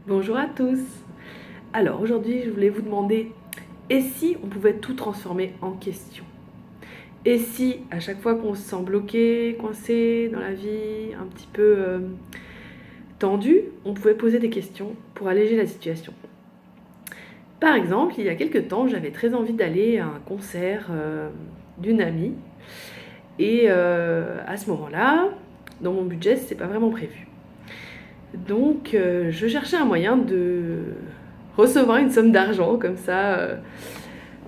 Bonjour à tous. Alors aujourd'hui je voulais vous demander, et si on pouvait tout transformer en question? Et si à chaque fois qu'on se sent bloqué, coincé dans la vie, un petit peu tendu, on pouvait poser des questions pour alléger la situation? Par exemple, il y a quelques temps, j'avais très envie d'aller à un concert d'une amie, et à ce moment-là, dans mon budget, c'est pas vraiment prévu. Donc je cherchais un moyen de recevoir une somme d'argent comme ça,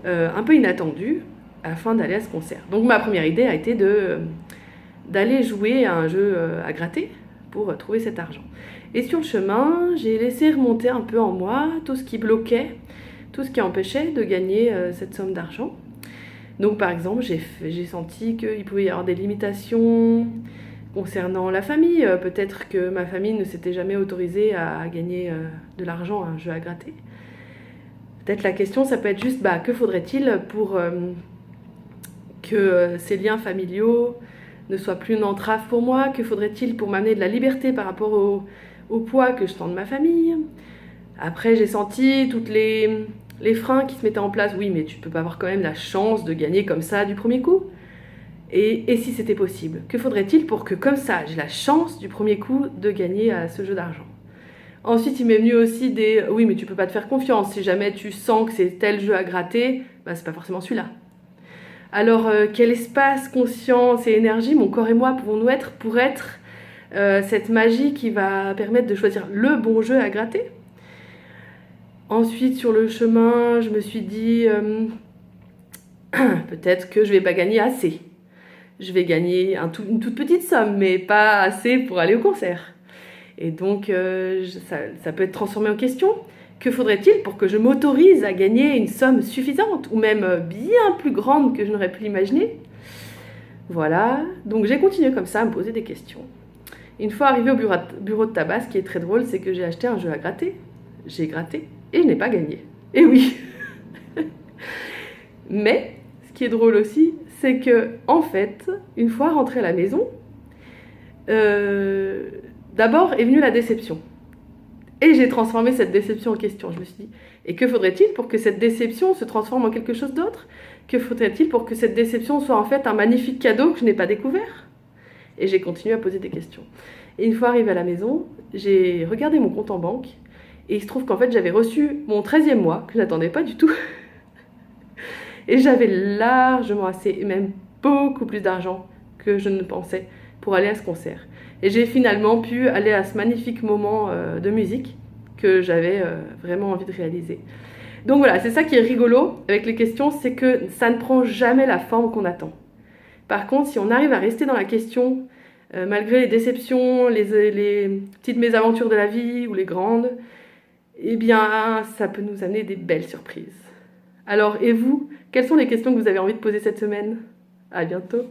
un peu inattendue, afin d'aller à ce concert. Donc ma première idée a été d'aller jouer à un jeu à gratter pour trouver cet argent. Et sur le chemin, j'ai laissé remonter un peu en moi tout ce qui bloquait, tout ce qui empêchait de gagner cette somme d'argent. Donc par exemple, j'ai senti qu'il pouvait y avoir des limitations concernant la famille. Peut-être que ma famille ne s'était jamais autorisée à gagner de l'argent à un jeu à gratter. Peut-être la question, ça peut être juste, que faudrait-il pour que ces liens familiaux ne soient plus une entrave pour moi? Que faudrait-il pour m'amener de la liberté par rapport au poids que je sens de ma famille? Après, j'ai senti toutes les freins qui se mettaient en place. Oui, mais tu peux pas avoir quand même la chance de gagner comme ça du premier coup. Et si c'était possible? Que faudrait-il pour que, comme ça, j'ai la chance du premier coup de gagner à ce jeu d'argent? Ensuite, il m'est venu aussi des oui, mais tu peux pas te faire confiance. Si jamais tu sens que c'est tel jeu à gratter, c'est pas forcément celui-là. Alors, quel espace, conscience et énergie, mon corps et moi, pouvons-nous être pour être cette magie qui va permettre de choisir le bon jeu à gratter? Ensuite, sur le chemin, je me suis dit peut-être que je vais pas gagner assez. Je vais gagner une toute petite somme, mais pas assez pour aller au concert. Et donc, ça peut être transformé en question. Que faudrait-il pour que je m'autorise à gagner une somme suffisante, ou même bien plus grande que je n'aurais pu l'imaginer? Voilà, donc j'ai continué comme ça à me poser des questions. Une fois arrivé au bureau de tabac, ce qui est très drôle, c'est que j'ai acheté un jeu à gratter. J'ai gratté et je n'ai pas gagné. Et oui. Mais ce qui est drôle aussi, c'est que en fait, une fois rentrée à la maison, euh, d'abord est venue la déception. Et j'ai transformé cette déception en question. Je me suis dit, et que faudrait-il pour que cette déception se transforme en quelque chose d'autre? Que faudrait-il pour que cette déception soit en fait un magnifique cadeau que je n'ai pas découvert? Et j'ai continué à poser des questions. Et une fois arrivée à la maison, j'ai regardé mon compte en banque, et il se trouve qu'en fait j'avais reçu mon 13e mois, que je n'attendais pas du tout. Et j'avais largement assez, et même beaucoup plus d'argent que je ne pensais, pour aller à ce concert. Et j'ai finalement pu aller à ce magnifique moment de musique que j'avais vraiment envie de réaliser. Donc voilà, c'est ça qui est rigolo avec les questions, c'est que ça ne prend jamais la forme qu'on attend. Par contre, si on arrive à rester dans la question, malgré les déceptions, les petites mésaventures de la vie ou les grandes, eh bien, ça peut nous amener des belles surprises. Alors, et vous, quelles sont les questions que vous avez envie de poser cette semaine? À bientôt!